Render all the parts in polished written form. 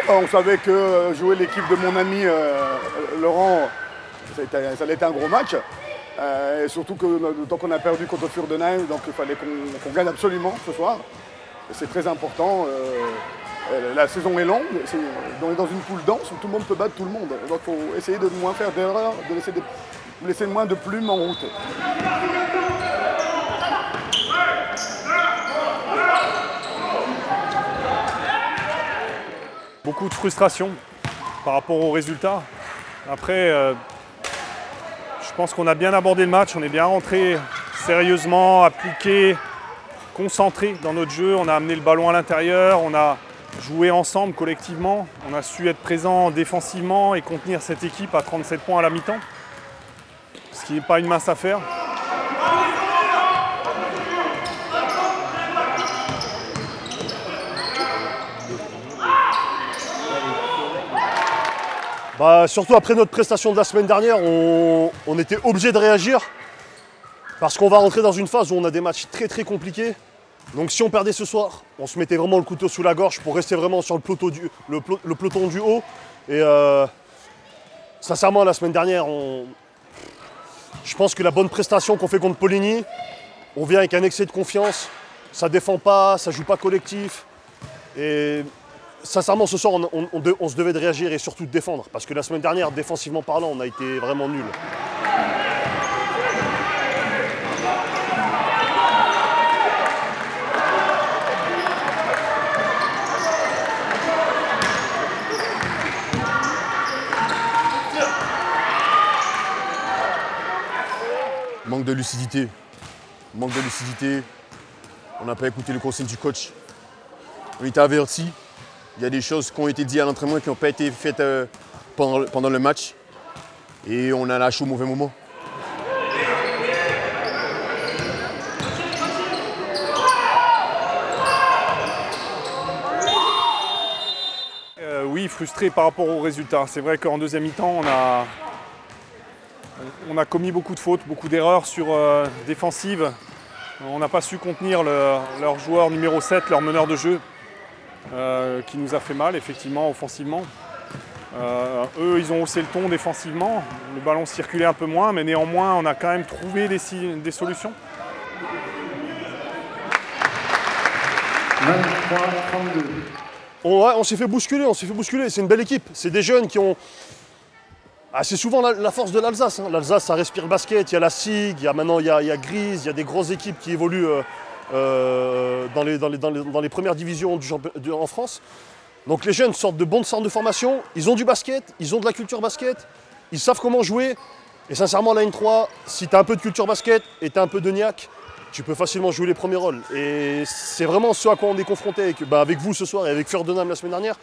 On savait que jouer l'équipe de mon ami Laurent, ça allait être un gros match. Et surtout que tant qu'on a perdu contre Fürdenheim, donc il fallait qu'on gagne absolument ce soir. C'est très important. La saison est longue, on est dans une poule dense où tout le monde peut battre tout le monde. Donc il faut essayer de moins faire d'erreurs, de laisser moins de plumes en route. Beaucoup de frustration par rapport aux résultats. Après, je pense qu'on a bien abordé le match, on est bien rentré sérieusement, appliqué, concentré dans notre jeu. On a amené le ballon à l'intérieur, on a joué ensemble collectivement. On a su être présent défensivement et contenir cette équipe à 37 points à la mi-temps, ce qui n'est pas une mince affaire. Surtout après notre prestation de la semaine dernière, on était obligé de réagir parce qu'on va rentrer dans une phase où on a des matchs très très compliqués. Donc si on perdait ce soir, on se mettait vraiment le couteau sous la gorge pour rester vraiment sur le peloton du haut. Et sincèrement, la semaine dernière, je pense que la bonne prestation qu'on fait contre Poligny, on vient avec un excès de confiance, ça défend pas, ça joue pas collectif. Et sincèrement, ce soir, on se devait de réagir et surtout de défendre. Parce que la semaine dernière, défensivement parlant, on a été vraiment nuls. Manque de lucidité. Manque de lucidité. On n'a pas écouté le conseil du coach. On était averti. Il y a des choses qui ont été dites à l'entraînement qui n'ont pas été faites pendant le match. Et on a lâché au mauvais moment. Oui, frustré par rapport aux résultats. C'est vrai qu'en deuxième mi-temps, on a commis beaucoup de fautes, beaucoup d'erreurs défensives. On n'a pas su contenir leur joueur numéro 7, leur meneur de jeu, qui nous a fait mal, effectivement, offensivement. Eux, ils ont haussé le ton défensivement. Le ballon circulait un peu moins, mais néanmoins, on a quand même trouvé des solutions. 23-32. On s'est fait bousculer, c'est une belle équipe. C'est des jeunes qui ont... c'est souvent la force de l'Alsace. L'Alsace, ça respire le basket, il y a la SIG, il y a Grise, il y a des grosses équipes qui évoluent dans les premières divisions en France. Donc les jeunes sortent de bons centres de formation, ils ont du basket, ils ont de la culture basket, ils savent comment jouer. Et sincèrement, la N3, si tu as un peu de culture basket et tu as un peu de niaque, tu peux facilement jouer les premiers rôles. Et c'est vraiment ce à quoi on est confronté avec vous ce soir et avec Fürdenheim la semaine dernière.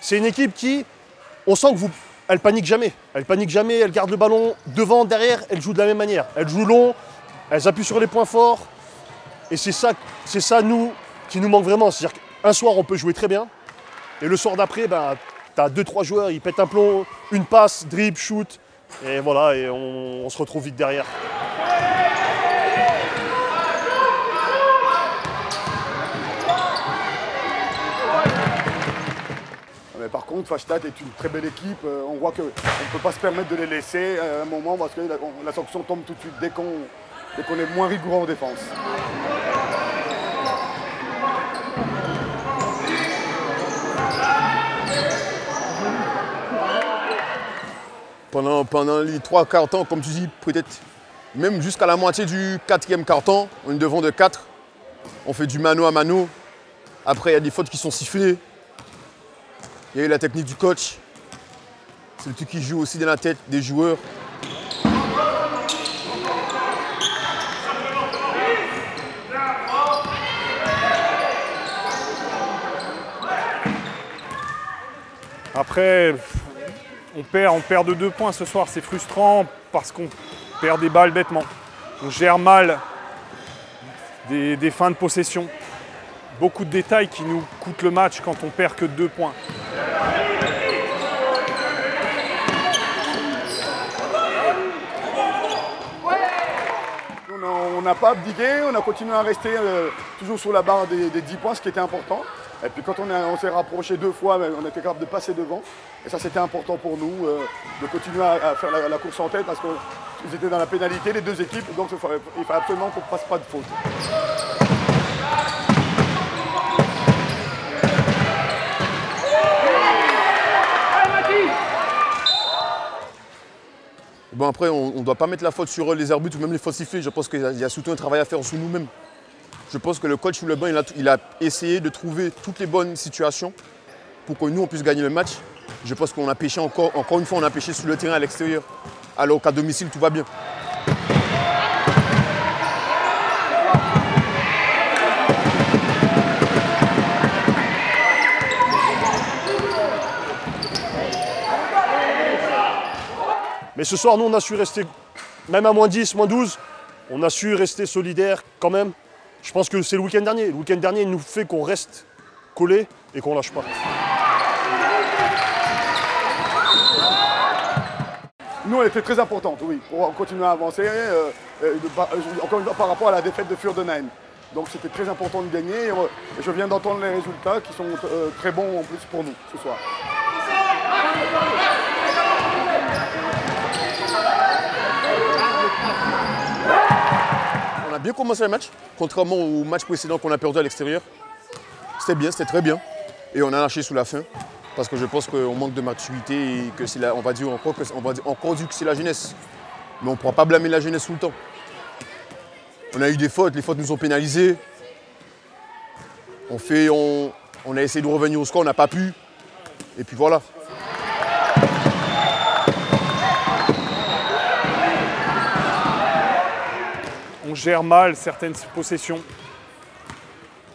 C'est une équipe qui, on sent que elle panique jamais. Elle panique jamais, elle garde le ballon devant, derrière, elle joue de la même manière. Elle joue long, elle appuie sur les points forts. Et c'est ça nous, qui nous manque vraiment. C'est-à-dire qu'un soir, on peut jouer très bien. Et le soir d'après, tu as 2-3 joueurs, ils pètent un plomb, une passe, dribble, shoot. Et voilà, et on se retrouve vite derrière. Mais par contre, Fastad est une très belle équipe. On voit qu'on ne peut pas se permettre de les laisser à un moment parce que la sanction tombe tout de suite dès qu'on est moins rigoureux en défense. Pendant les 3 quarts temps, comme tu dis, peut-être même jusqu'à la moitié du 4e quart temps, on est devant de 4. On fait du mano à mano. Après, il y a des fautes qui sont sifflées. Il y a eu la technique du coach. C'est le truc qui joue aussi dans la tête des joueurs. Après, on perd de 2 points ce soir. C'est frustrant parce qu'on perd des balles bêtement. On gère mal des fins de possession. Beaucoup de détails qui nous coûtent le match quand on perd que 2 points. on n'a pas abdiqué, on a continué à rester toujours sur la barre des 10 points, ce qui était important. Et puis quand on s'est rapproché 2 fois, on était capable de passer devant. Et ça, c'était important pour nous, de continuer à faire la course en tête, parce qu'ils étaient dans la pénalité, les deux équipes, donc il fallait absolument qu'on ne fasse pas de faute. Bon, après, on ne doit pas mettre la faute sur les arbitres ou même les fautes sifflées. Je pense qu'il y a surtout un travail à faire sur nous-mêmes. Je pense que le coach sous le banc, il a essayé de trouver toutes les bonnes situations pour que nous, on puisse gagner le match. Je pense qu'on a pêché encore une fois, on a pêché sur le terrain à l'extérieur. Alors qu'à domicile, tout va bien. Mais ce soir, nous, on a su rester, même à moins 10, moins 12, on a su rester solidaires quand même. Je pense que c'est le week-end dernier. Le week-end dernier, il nous fait qu'on reste collé et qu'on ne lâche pas. Nous, elle était très importante, oui, pour continuer à avancer, encore une fois par rapport à la défaite de Fürdenheim. Donc c'était très important de gagner. Et je viens d'entendre les résultats qui sont très bons en plus pour nous ce soir. On a bien commencé le match, contrairement au match précédent qu'on a perdu à l'extérieur. C'était bien, c'était très bien. Et on a lâché sous la fin, parce que je pense qu'on manque de maturité et que c'est on va dire encore que c'est la jeunesse. Mais on ne pourra pas blâmer la jeunesse tout le temps. On a eu des fautes, les fautes nous ont pénalisés. On a essayé de revenir au score, on n'a pas pu. Et puis voilà. On gère mal certaines possessions.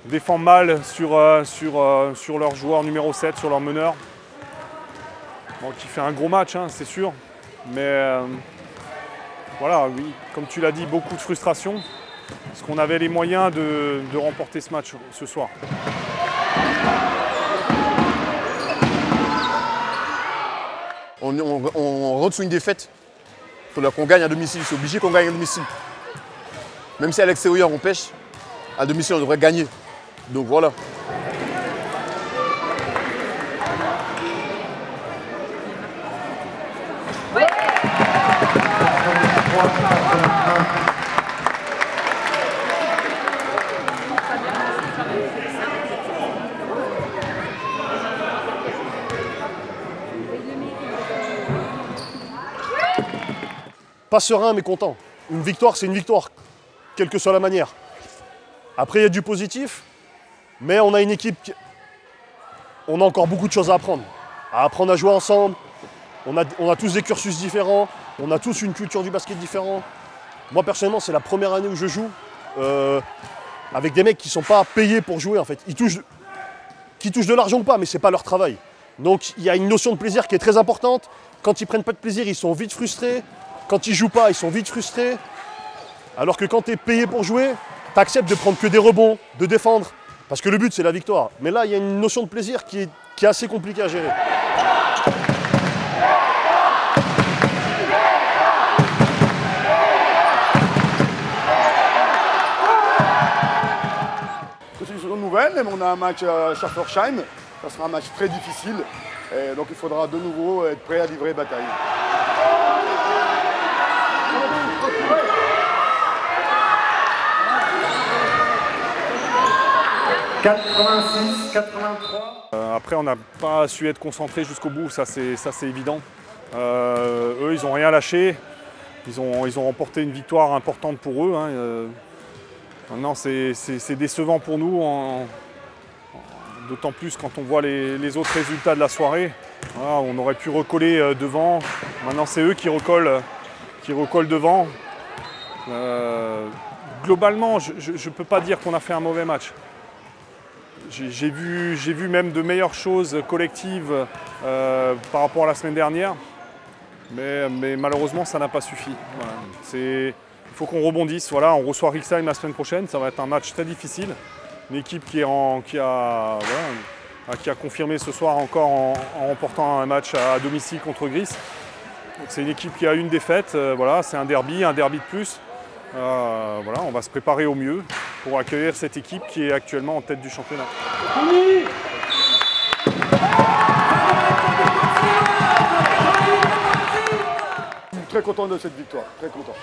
On défend mal sur leur joueur numéro 7, sur leur meneur. Bon, qui fait un gros match, hein, c'est sûr. Mais voilà, oui, comme tu l'as dit, beaucoup de frustration. Parce qu'on avait les moyens de remporter ce match ce soir. On rentre sur une défaite. Il faudra qu'on gagne à domicile, c'est obligé qu'on gagne à domicile. Même si à l'extérieur on pêche, à domicile on devrait gagner. Donc voilà. Pas serein mais content. Une victoire, c'est une victoire, quelle que soit la manière. Après, il y a du positif, mais on a une équipe, on a encore beaucoup de choses à apprendre à jouer ensemble. On a tous des cursus différents, on a tous une culture du basket différente. Moi, personnellement, c'est la première année où je joue avec des mecs qui ne sont pas payés pour jouer, en fait. Qui touchent de l'argent ou pas, mais ce n'est pas leur travail. Donc, il y a une notion de plaisir qui est très importante. Quand ils ne prennent pas de plaisir, ils sont vite frustrés. Quand ils ne jouent pas, ils sont vite frustrés. Alors que quand tu es payé pour jouer, tu acceptes de prendre que des rebonds, de défendre. Parce que le but, c'est la victoire. Mais là, il y a une notion de plaisir qui est assez compliquée à gérer. C'est une nouvelle, mais on a un match à Schaffersheim. Ça sera un match très difficile. Et donc il faudra de nouveau être prêt à livrer bataille. « 86, 83. Après, on n'a pas su être concentré jusqu'au bout, ça c'est évident. Eux, ils n'ont rien lâché. Ils ont remporté une victoire importante pour eux. Hein. Maintenant, c'est décevant pour nous, d'autant plus quand on voit les autres résultats de la soirée. Voilà, on aurait pu recoller devant. Maintenant, c'est eux qui recollent devant. Globalement, je ne peux pas dire qu'on a fait un mauvais match. J'ai vu même de meilleures choses collectives par rapport à la semaine dernière, mais malheureusement ça n'a pas suffi. Voilà. Il faut qu'on rebondisse. Voilà, on reçoit Rixheim la semaine prochaine, ça va être un match très difficile. Une équipe qui a confirmé ce soir encore en remportant un match à domicile contre Gris. C'est une équipe qui a une défaite, voilà, c'est un derby de plus. Voilà, on va se préparer au mieux pour accueillir cette équipe qui est actuellement en tête du championnat. Je suis très content de cette victoire, très content.